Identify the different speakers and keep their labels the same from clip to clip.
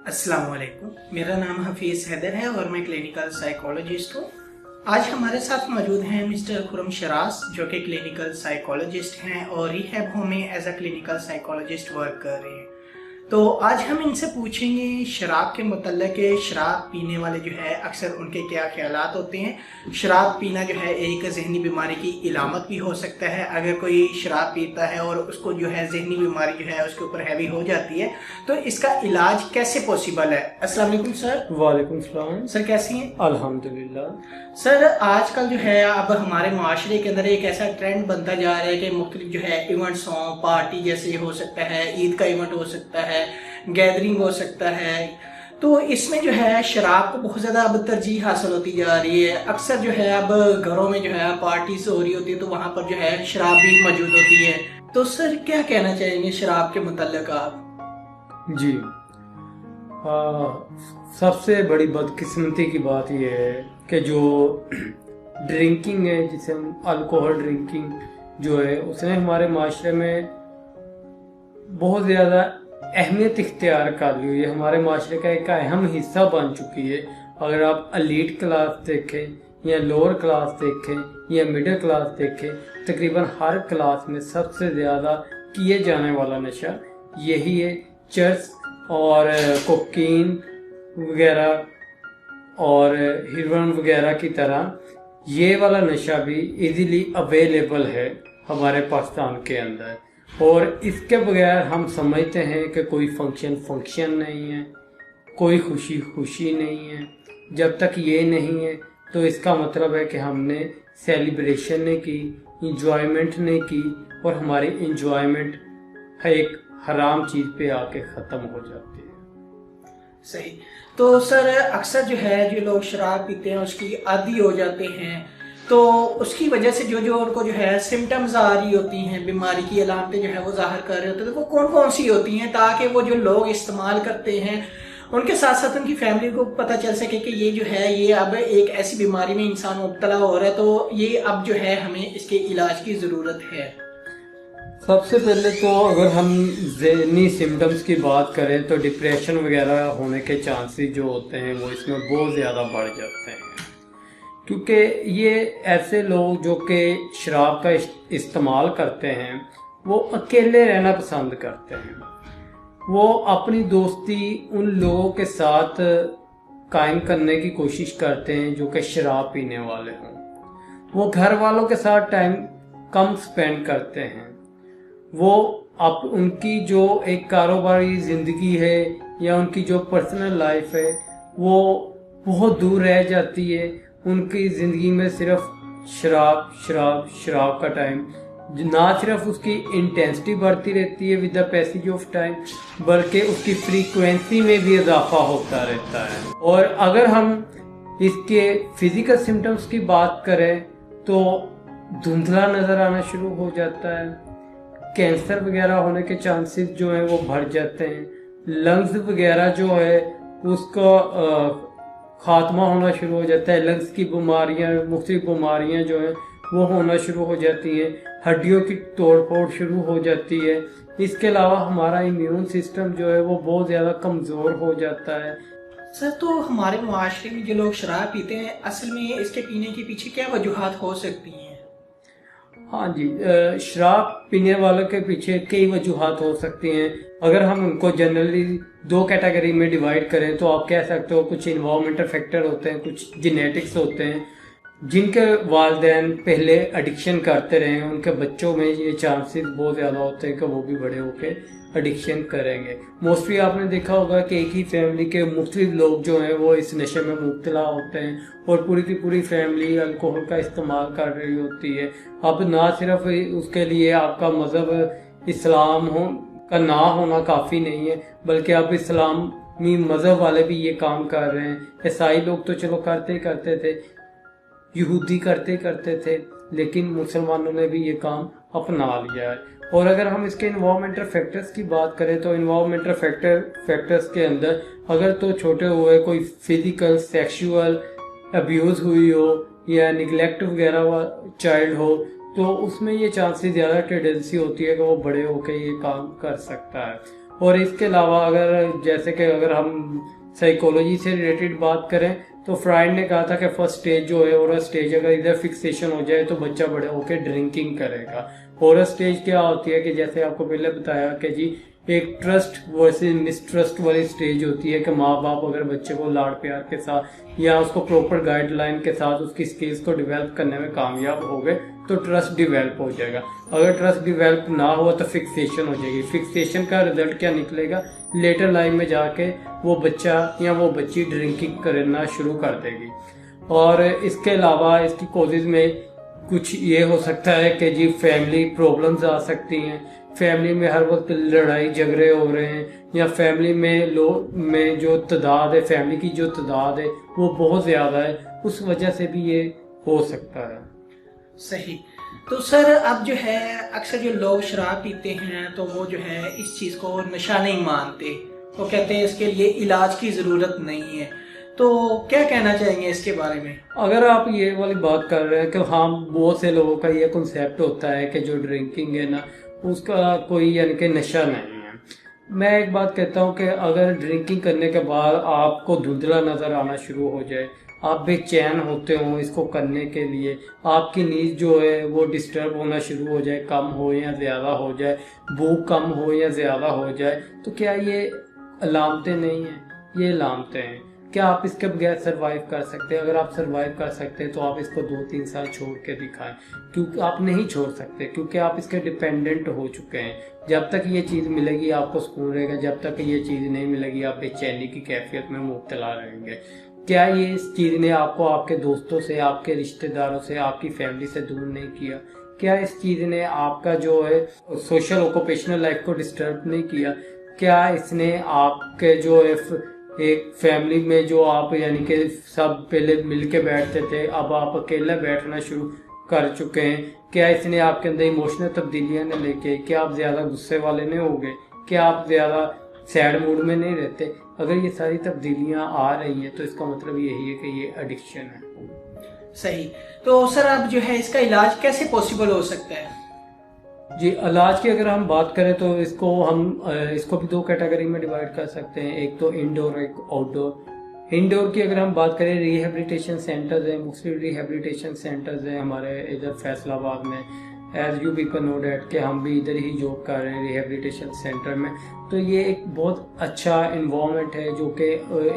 Speaker 1: अस्सलाम वालेकुम। मेरा नाम हफीज़ हैदर है और मैं क्लिनिकल साइकोलॉजिस्ट हूँ। आज हमारे साथ मौजूद हैं मिस्टर खुरम शरास, जो कि क्लिनिकल साइकोलॉजिस्ट हैं और रिहैब होम में as a clinical psychologist work कर रहे हैं। तो आज हम इनसे पूछेंगे शराब के मतलब के शराब पीने वाले जो है अक्सर उनके क्या ख्यालात होते हैं। शराब पीना जो है एक जहनी बीमारी की इलामत भी हो सकता है। अगर कोई शराब पीता है और उसको जो है जहनी बीमारी जो है उसके ऊपर हैवी हो जाती है तो इसका इलाज कैसे पॉसिबल है। अस्सलाम वालेकुम सर।
Speaker 2: वालेकुम सलाम।
Speaker 1: सर कैसी हैं?
Speaker 2: अल्हम्दुलिल्लाह।
Speaker 1: सर आजकल जो है अब हमारे माशरे के अंदर एक ऐसा ट्रेंड बनता जा रहा है कि मुख्तलिफ जो है इवेंट्स हों, पार्टी जैसे हो सकता है, ईद का इवेंट हो सकता है, गैदरिंग हो सकता है। तो इसमें जो है शराब को बहुत ज़्यादा अब तरजीह हासिल होती जा रही है। अक्सर जो है अब घरों में जो है पार्टीज हो रही होती है तो वहाँ पर जो है शराब भी मौजूद होती है। तो सर क्या कहना चाहेंगे शराब के मुतल्लिक आप?
Speaker 2: जी, सबसे बड़ी बदकिस्मती की बात यह है कि जो ड्रिंकिंग है, जिसे हम अल्कोहल ड्रिंकिंग जो है, उसने हमारे माशरे में बहुत ज़्यादा अहमियत इख्तियार कर ली हुई है। हमारे माशरे का एक अहम हिस्सा बन चुकी है। अगर आप एलीट क्लास देखें या लोअर क्लास देखें या मिडिल क्लास देखें, तकरीबन हर क्लास में सबसे ज़्यादा किए जाने वाला नशा यही है। चर्च और कोकीन वगैरह और हेरोइन वगैरह की तरह ये वाला नशा भी इजीली अवेलेबल है हमारे पाकिस्तान के अंदर। और इसके बगैर हम समझते हैं कि कोई फंक्शन नहीं है, कोई खुशी नहीं है। जब तक ये नहीं है तो इसका मतलब है कि हमने सेलिब्रेशन नहीं की, इंजॉयमेंट नहीं की, और हमारी इंजॉयमेंट एक हराम चीज़ पे आके ख़त्म हो जाती है।
Speaker 1: सही। तो सर अक्सर जो है जो लोग शराब पीते हैं उसकी आदी हो जाते हैं, तो उसकी वजह से जो जो उनको जो है सिम्टम्स आ रही होती हैं, बीमारी की अलामतें जो है वो जाहिर कर रहे होते हैं, तो वो कौन कौन सी होती हैं, ताकि वो जो लोग इस्तेमाल करते हैं उनके साथ साथ उनकी फैमिली को पता चल सके कि ये जो है ये अब एक ऐसी बीमारी में इंसान मुब्तला हो रहा है, तो ये अब जो है हमें इसके इलाज की ज़रूरत है।
Speaker 2: सबसे पहले तो अगर हम ज़हनी सिम्टम्स की बात करें तो डिप्रेशन वगैरह होने के चांसेस जो होते हैं वो इसमें बहुत ज़्यादा बढ़ जाते हैं, क्योंकि ये ऐसे लोग जो कि शराब का इस्तेमाल करते हैं वो अकेले रहना पसंद करते हैं। वो अपनी दोस्ती उन लोगों के साथ कायम करने की कोशिश करते हैं जो कि शराब पीने वाले हों। वो घर वालों के साथ टाइम कम स्पेंड करते हैं। वो उनकी जो एक कारोबारी ज़िंदगी है या उनकी जो पर्सनल लाइफ है वो बहुत दूर रह जाती है। उनकी ज़िंदगी में सिर्फ शराब का टाइम, ना सिर्फ उसकी इंटेंसिटी बढ़ती रहती है with the passage of time, बल्कि उसकी फ्रीक्वेंसी में भी इजाफा होता रहता है। और अगर हम इसके फिजिकल सिम्टम्स की बात करें तो धुंधला नज़र आना शुरू हो जाता है, कैंसर वगैरह होने के चांसेस जो हैं वो बढ़ जाते हैं, लंग्स वगैरह जो है उसका खात्मा होना शुरू हो जाता है, लंग्स की बीमारियां, मुख्तलिफ बीमारियां जो हैं वो होना शुरू हो जाती हैं, हड्डियों की तोड़ फोड़ शुरू हो जाती है। इसके अलावा हमारा इम्यून सिस्टम जो है वो बहुत ज़्यादा कमज़ोर हो जाता है।
Speaker 1: सर तो हमारे मुआशरे में जो लोग शराब पीते हैं असल में इसके पीने के पीछे क्या वजूहात हो सकती हैं?
Speaker 2: हाँ जी, शराब पीने वालों के पीछे कई वजूहात हो सकती हैं। अगर हम उनको जनरली दो कैटेगरी में डिवाइड करें तो आप कह सकते हो कुछ इन्वायरमेंटल फैक्टर होते हैं, कुछ जेनेटिक्स होते हैं। जिनके वालिदैन पहले एडिक्शन करते रहे हैं उनके बच्चों में ये चांसेस बहुत ज़्यादा होते हैं कि वो भी बड़े होकर एडिक्शन करेंगे। मोस्टली आपने देखा होगा कि एक ही फैमिली के मुख्तलिफ लोग जो हैं वो इस नशे में मुब्तला होते हैं और पूरी की पूरी फैमिली अल्कोहल का इस्तेमाल कर रही होती है। अब ना सिर्फ उसके लिए आपका मज़हब इस्लाम का ना होना काफ़ी नहीं है, बल्कि अब इस्लामी मज़हब वाले भी ये काम कर रहे हैं। ईसाई लोग तो चलो करते थे, यहूदी करते थे, लेकिन मुसलमानों ने भी ये काम अपना लिया है। और अगर हम इसके इन्वायरमेंटल फैक्टर्स की बात करें तो इन्वायरमेंटल फैक्टर्स के अंदर अगर तो छोटे हुए कोई फिजिकल सेक्सुअल अब्यूज़ हुई हो या निगलेक्ट वगैरह चाइल्ड हो तो उसमें ये चांसेस ज़्यादा टेंडेंसी होती है कि वो बड़े होकर ये काम कर सकता है। और इसके अलावा अगर जैसे कि अगर हम साइकोलॉजी से रिलेटेड बात करें तो फ्राइड ने कहा था कि फर्स्ट स्टेज जो है ओरल स्टेज, अगर इधर फिक्सेशन हो जाए तो बच्चा बड़े होकर ड्रिंकिंग करेगा। ओरल स्टेज क्या होती है कि जैसे आपको पहले बताया कि जी एक ट्रस्ट वर्सेस मिसट्रस्ट वाली स्टेज होती है कि माँ बाप अगर बच्चे को लाड़ प्यार के साथ या उसको प्रॉपर गाइडलाइन के साथ उसकी स्किल्स को डेवलप करने में कामयाब हो गए तो ट्रस्ट डिवेल्प हो जाएगा। अगर ट्रस्ट डिवेल्प ना हुआ तो फिक्सेशन हो जाएगी। फिक्सेशन का रिजल्ट क्या निकलेगा, लेटर लाइफ में जाके वो बच्चा या वो बच्ची ड्रिंकिंग करना शुरू कर देगी। और इसके अलावा इसकी कॉजेज में कुछ ये हो सकता है कि जी फैमिली प्रॉब्लम्स आ सकती हैं, फैमिली में हर वक्त लड़ाई झगड़े हो रहे हैं, या फैमिली में लोग में जो तादाद है, फैमिली की जो तादाद है वो बहुत ज़्यादा है, उस वजह से भी ये हो सकता है।
Speaker 1: सही। तो सर अब जो है अक्सर जो लोग शराब पीते हैं तो वो जो है इस चीज़ को नशा नहीं मानते, वो कहते हैं इसके लिए इलाज की ज़रूरत नहीं है, तो क्या कहना चाहेंगे इसके बारे में?
Speaker 2: अगर आप ये वाली बात कर रहे हैं कि हाँ बहुत से लोगों का ये कॉन्सेप्ट होता है कि जो ड्रिंकिंग है ना उसका कोई यानी कि नशा नहीं है। मैं एक बात कहता हूँ कि अगर ड्रिंकिंग करने के बाद आपको धुंधला नज़र आना शुरू हो जाए, आप बेचैन होते हो इसको करने के लिए, आपकी नींद जो है वो डिस्टर्ब होना शुरू हो जाए, कम हो या ज़्यादा हो जाए, भूख कम हो या ज़्यादा हो जाए, तो क्या ये अलामतें नहीं हैं? ये अलामतें हैं। क्या आप इसके बगैर सरवाइव कर सकते हैं? अगर आप सरवाइव कर सकते हैं तो आप इसको 2-3 साल छोड़ के दिखाएं, क्योंकि आप नहीं छोड़ सकते, क्योंकि आप इसके डिपेंडेंट हो चुके हैं। जब तक ये चीज़ मिलेगी आपको सुकून रहेगा, जब तक ये चीज़ नहीं मिलेगी आप बेचैनी की कैफियत में मुब्तला रहेंगे। क्या ये इस चीज़ ने आपको आपके दोस्तों से, आपके रिश्तेदारों से, आपकी फैमिली से दूर नहीं किया? क्या इस चीज़ ने आपका जो है सोशल ऑक्यूपेशनल लाइफ को डिस्टर्ब नहीं किया? क्या इसने आपके जो है एक फैमिली में जो आप यानी कि सब पहले मिल के बैठते थे अब आप अकेले बैठना शुरू कर चुके हैं, क्या इसने आपके अंदर इमोशनल तब्दीलियां नहीं लेके? क्या आप ज़्यादा गुस्से वाले नहीं हो गए? क्या आप ज़्यादा सैड मूड में नहीं रहते? अगर ये सारी तब्दीलियां आ रही हैं तो इसका मतलब यही है कि ये एडिक्शन है।
Speaker 1: सही। तो सर अब जो है इसका इलाज कैसे पॉसिबल हो सकता है?
Speaker 2: जी इलाज की अगर हम बात करें तो इसको भी 2 कैटेगरी में डिवाइड कर सकते हैं, एक तो इंडोर एक आउटडोर। इंडोर की अगर हम बात करें रिहेबिलिटेशन सेंटर्स हैं, मुख्तलिफ रिहेबिलिटेशन सेंटर्स हैं हमारे इधर फैसलाबाद में, as you people know that कि हम भी इधर ही जॉब कर रहे हैं रिहेबिलिटेशन सेंटर में। तो ये एक बहुत अच्छा इन्वायरमेंट है जो कि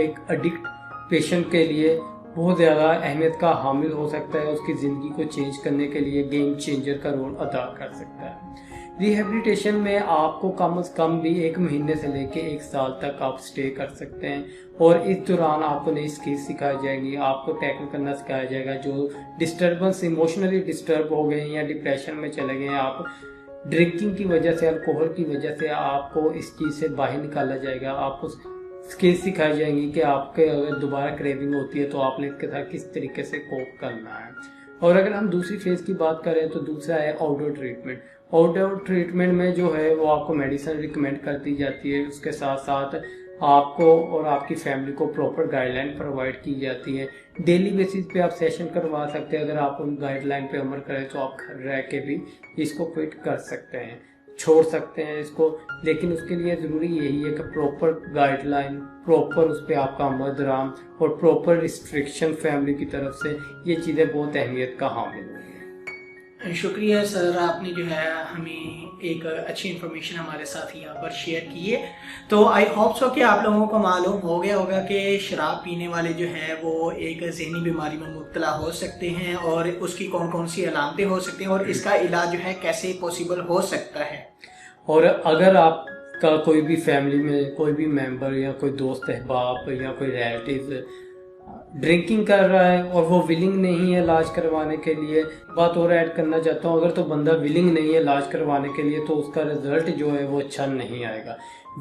Speaker 2: एक एडिक्ट पेशेंट के लिए बहुत ज़्यादा अहमियत का हामिल हो सकता है, उसकी ज़िंदगी को चेंज करने के लिए गेम चेंजर का रोल अदा कर सकता है। रिहेबिलिटेशन में आपको कम से कम भी 1 महीने से लेके 1 साल तक आप स्टे कर सकते हैं, और इस दौरान आपको नई स्किल्स सिखाई जाएंगी, आपको टैकल करना सिखाया जाएगा। जो डिस्टर्बेंस इमोशनली डिस्टर्ब हो गए या डिप्रेशन में चले गए, आप ड्रिंकिंग की वजह से, अल्कोहल की वजह से, आपको इस चीज़ से बाहर निकाला जाएगा। आपको स्किल्स सिखाई जाएंगी कि आपके अगर दोबारा क्रेविंग होती है तो आपने इसके साथ किस तरीके से कोप करना है। और अगर हम दूसरी फेज की बात करें तो दूसरा है आउटडोर ट्रीटमेंट। आउटडोर ट्रीटमेंट में जो है वो आपको मेडिसिन रिकमेंड कर दी जाती है, उसके साथ साथ आपको और आपकी फैमिली को प्रॉपर गाइडलाइन प्रोवाइड की जाती है। डेली बेसिस पे आप सेशन करवा सकते हैं। अगर आप उन गाइडलाइन पे अमल करें तो आप घर रह के भी इसको क्विट कर सकते हैं, छोड़ सकते हैं इसको। लेकिन उसके लिए ज़रूरी यही है कि प्रॉपर गाइडलाइन, प्रॉपर उस पर आपका अमल दराम और प्रॉपर रिस्ट्रिक्शन फैमिली की तरफ से, ये चीज़ें बहुत अहमियत का हामिल हुई हैं।
Speaker 1: शुक्रिया सर, आपने जो है हमें एक अच्छी इन्फॉर्मेशन हमारे साथ यहाँ पर शेयर की है। तो आई होप सो कि आप लोगों को मालूम हो गया होगा कि शराब पीने वाले जो है वो एक जहनी बीमारी में मुब्तला हो सकते हैं और उसकी कौन कौन सी अलामतें हो सकती हैं और इसका इलाज जो है कैसे पॉसिबल हो सकता है।
Speaker 2: और अगर आपका कोई भी फैमिली में कोई भी मेंबर या कोई दोस्त अहबाब या कोई रिलेटिव ड्रिंकिंग कर रहा है और वो विलिंग नहीं है इलाज करवाने के लिए, बात और ऐड करना चाहता हूँ, अगर तो बंदा विलिंग नहीं है इलाज करवाने के लिए तो उसका रिजल्ट जो है वो अच्छा नहीं आएगा।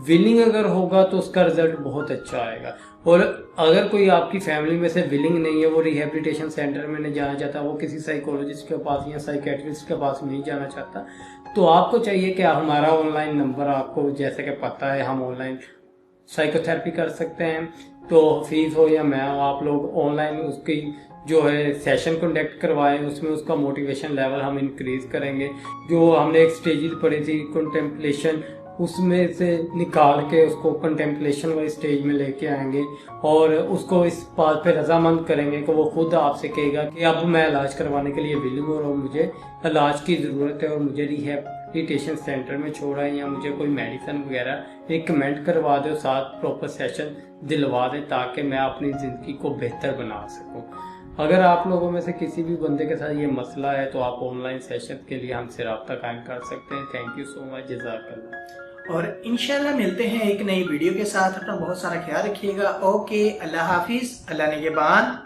Speaker 2: विलिंग अगर होगा तो उसका रिजल्ट बहुत अच्छा आएगा। और अगर कोई आपकी फैमिली में से विलिंग नहीं है, वो रिहेबिलिटेशन सेंटर में नहीं जाना चाहता, वो किसी साइकोलॉजिस्ट के पास या साइकेट्रिस्ट के पास नहीं जाना चाहता, तो आपको चाहिए कि हमारा ऑनलाइन नंबर, आपको जैसे कि पता है हम ऑनलाइन साइकोथेरेपी कर सकते हैं। तो फीस हो या मैं हो, आप लोग ऑनलाइन उसकी जो है सेशन कंडक्ट करवाएं, उसमें उसका मोटिवेशन लेवल हम इंक्रीज करेंगे। जो हमने एक स्टेजेस पढ़ी थी, कंटेम्पलेशन, उसमें से निकाल के उसको कंटेम्पलेशन वाली स्टेज में लेके आएंगे और उसको इस बात पे रजामंद करेंगे कि वो खुद आपसे कहेगा कि अब मैं इलाज करवाने के लिए विलिंग हूँ और मुझे इलाज की ज़रूरत है और मुझे रिहेबिलिटेशन सेंटर में छोड़ा है या मुझे कोई मेडिसिन वगैरह रिकमेंड करवा दो, साथ प्रॉपर सेशन दिलवा दे ताकि मैं अपनी ज़िंदगी को बेहतर बना सकूँ। अगर आप लोगों में से किसी भी बंदे के साथ ये मसला है तो आप ऑनलाइन सेशन के लिए हमसे रब्ता कायम कर सकते हैं। थैंक यू सो मच, जज़ाकल्लाह।
Speaker 1: और इंशाल्लाह मिलते हैं एक नई वीडियो के साथ। अपना बहुत सारा ख्याल रखिएगा। ओके, अल्लाह हाफिज, अल्लाह निगहबान।